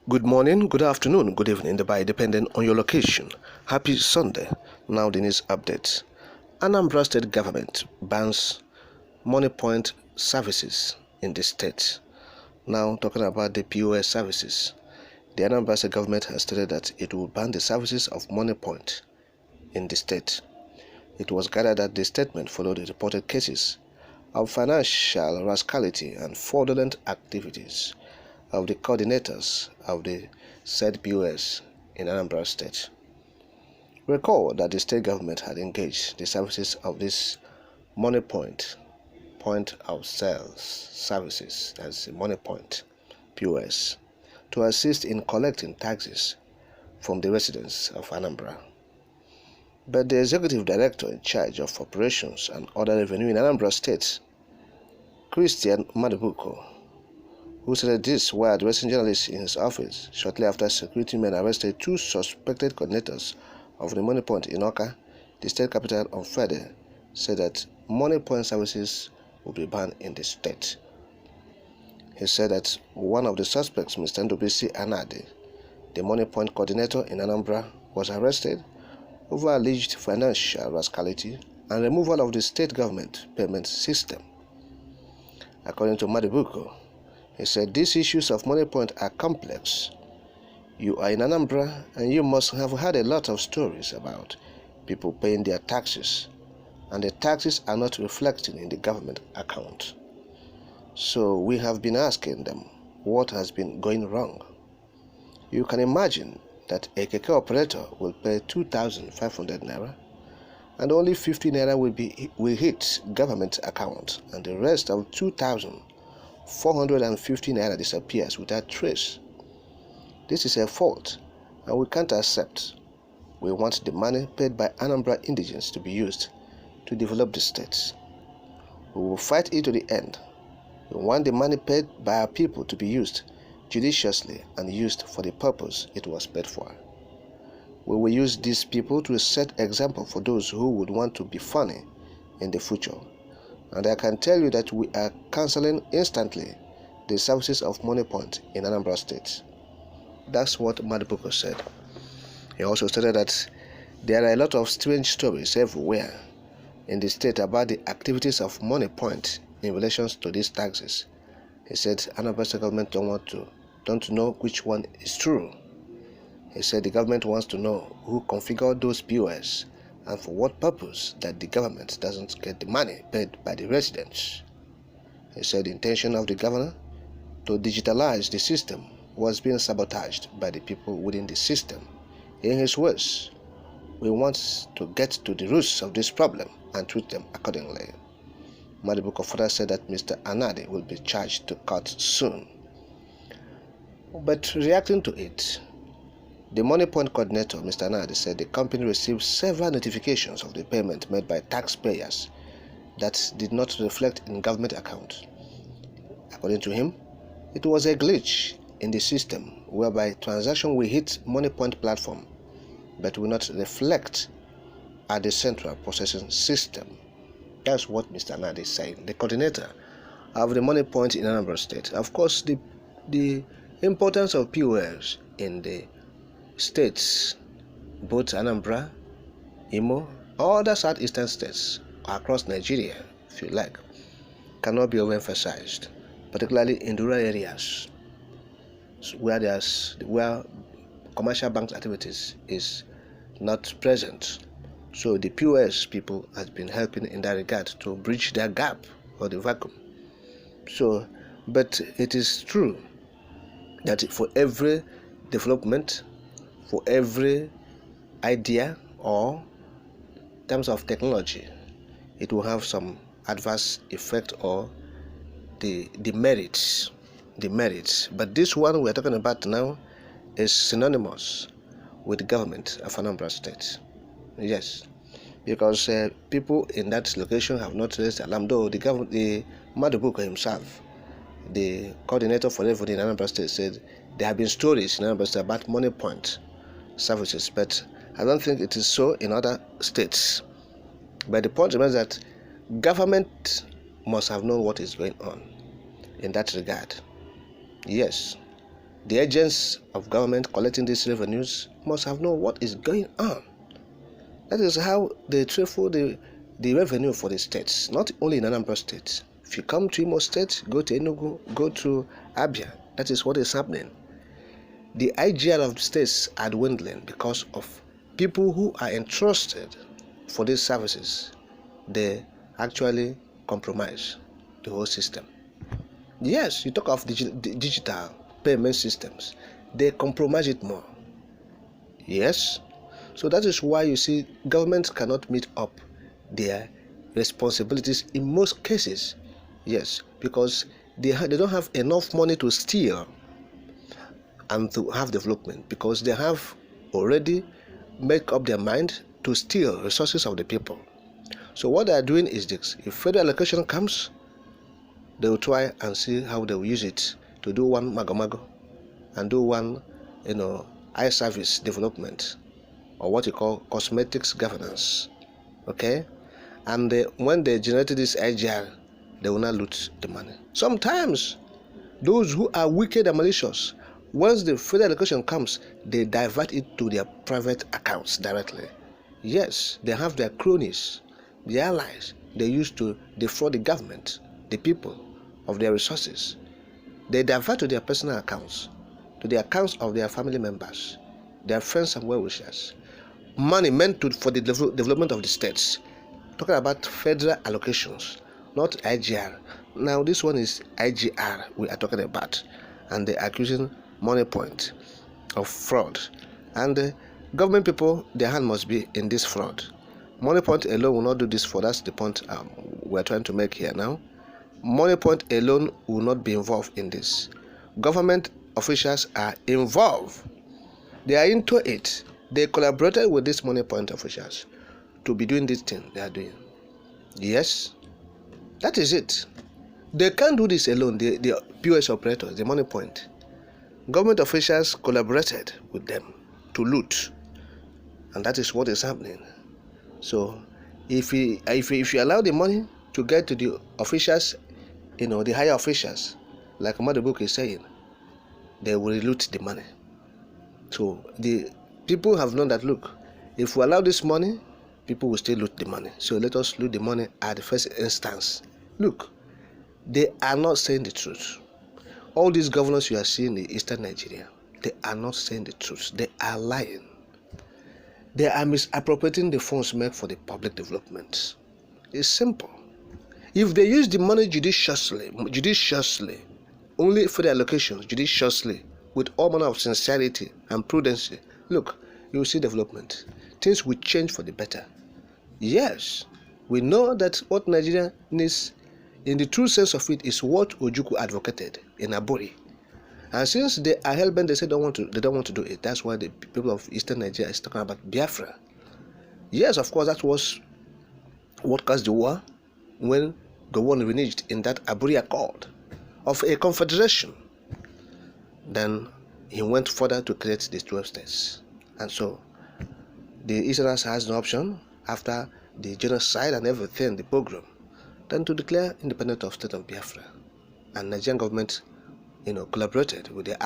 Good morning, good afternoon, good evening, depending on your location. Happy Sunday. Now the news updates. Anambra state government bans money point services in the state. Now talking about the POS services. The Anambra state government has stated that it will ban the services of money point in the state. It was gathered that the statement followed the reported cases of financial rascality and fraudulent activities of the coordinators of the said POS in Anambra State. Recall that the state government had engaged the services of this money point of sales services, as a money point POS, to assist in collecting taxes from the residents of Anambra. But the executive director in charge of operations and other revenue in Anambra State, Christian Madabuko, who said this while addressing journalists in his office shortly after security men arrested two suspected coordinators of the money point in Oka, the state capital, on Friday, said that money point services will be banned in the state. He said that one of the suspects, Mr. Ndobisi Anade, the money point coordinator in Anambra, was arrested over alleged financial rascality and removal of the state government payment system. According to Madabuko, he said these issues of money point are complex. You are in Anambra and you must have heard a lot of stories about people paying their taxes and the taxes are not reflecting in the government account. So we have been asking them what has been going wrong. You can imagine that a keke operator will pay 2,500 naira and only 50 naira will hit government account and the rest of 2,450 naira disappears without trace. This is a fault and we can't accept. We want the money paid by Anambra indigents to be used to develop the state. We will fight it to the end. We want the money paid by our people to be used judiciously and used for the purpose it was paid for. We will use these people to set example for those who would want to be funny in the future. And I can tell you that we are cancelling instantly the services of money point in Anambra State. That's what Madabuko said. He also stated that there are a lot of strange stories everywhere in the state about the activities of money point in relation to these taxes. He said Anambra State government don't know which one is true. He said the government wants to know who configured those POS and for what purpose that the government doesn't get the money paid by the residents. He said the intention of the governor to digitalize the system was being sabotaged by the people within the system. In his words, we want to get to the roots of this problem and treat them accordingly. Madabuko further said that Mr. Anade will be charged to court soon. But reacting to it, the money point coordinator, Mr. Anade, said the company received several notifications of the payment made by taxpayers that did not reflect in government account. According to him, it was a glitch in the system whereby transaction will hit money point platform but will not reflect at the central processing system. That's what Mr. Anade is saying, the coordinator of the money point in Anambra State. Of course, the importance of POS in the states, both Anambra, Imo, all other southeastern states across Nigeria, if you like, cannot be overemphasized, particularly in rural areas where commercial bank activities is not present. So the POS people has been helping in that regard to bridge their gap or the vacuum. So, but it is true that for every development, for every idea or terms of technology, it will have some adverse effect or the merits. But this one we're talking about now is synonymous with the government of Anambra State. Yes, because people in that location have not raised alarm, though the Madabuko himself, the coordinator for revenue in Anambra State, said there have been stories in Anambra State about money point services, but I don't think it is so in other states. But the point remains that government must have known what is going on in that regard. Yes, The agents of government collecting these revenues must have known what is going on. That is how they triple the revenue for the states, not only in Anambra State. If you come to Imo State, go to Enugu, go to Abia, that is what is happening. The IGR of the states are dwindling because of people who are entrusted for these services. They actually compromise the whole system. Yes, you talk of digital payment systems. They compromise it more. Yes. So that is why you see governments cannot meet up their responsibilities in most cases. Yes, because they don't have enough money to steal and to have development, because they have already made up their mind to steal resources of the people. So what they are doing is this: if federal allocation comes, they will try and see how they will use it to do one mago and do one, eye service development, or what you call cosmetics governance. Okay? And when they generated this IGR, they will not loot the money. Sometimes those who are wicked and malicious, once the federal allocation comes, they divert it to their private accounts directly. Yes, they have their cronies, the allies they use to defraud the government, the people, of their resources. They divert to their personal accounts, to the accounts of their family members, their friends and well-wishers. Money meant for the development of the states. Talking about federal allocations, not IGR. Now this one is IGR we are talking about, and they're accusing Money Point of fraud. And the government people, their hand must be in this fraud. Money Point alone will not do this fraud. That's the point we're trying to make here now. Money Point alone will not be involved in this. Government officials are involved. They are into it. They collaborated with these Money Point officials to be doing this thing they are doing. Yes, that is it. They can't do this alone. The POS operators, the Money Point. Government officials collaborated with them to loot, and that is what is happening. So, if you allow the money to get to the officials, the higher officials, like Mother Book is saying, they will loot the money. So the people have known that, look, if we allow this money, people will still loot the money. So let us loot the money at the first instance. Look, they are not saying the truth. All these governors you are seeing in Eastern Nigeria, they are not saying the truth. They are lying. They are misappropriating the funds made for the public development. It's simple. If they use the money judiciously, only for the allocations, judiciously, with all manner of sincerity and prudence, look, you will see development. Things will change for the better. Yes, we know that what Nigeria needs, in the true sense of it, is what Ojukwu advocated in Aburi. And since they are hell-bent, they say they don't want to do it. That's why the people of Eastern Nigeria is talking about Biafra. Yes, of course, that was what caused the war, when Govt reneged in that Aburi Accord of a confederation. Then he went further to create the 12 states. And so the Easterners has no option, after the genocide and everything, the pogrom, than to declare independence of state of Biafra. And Nigerian government, collaborated with the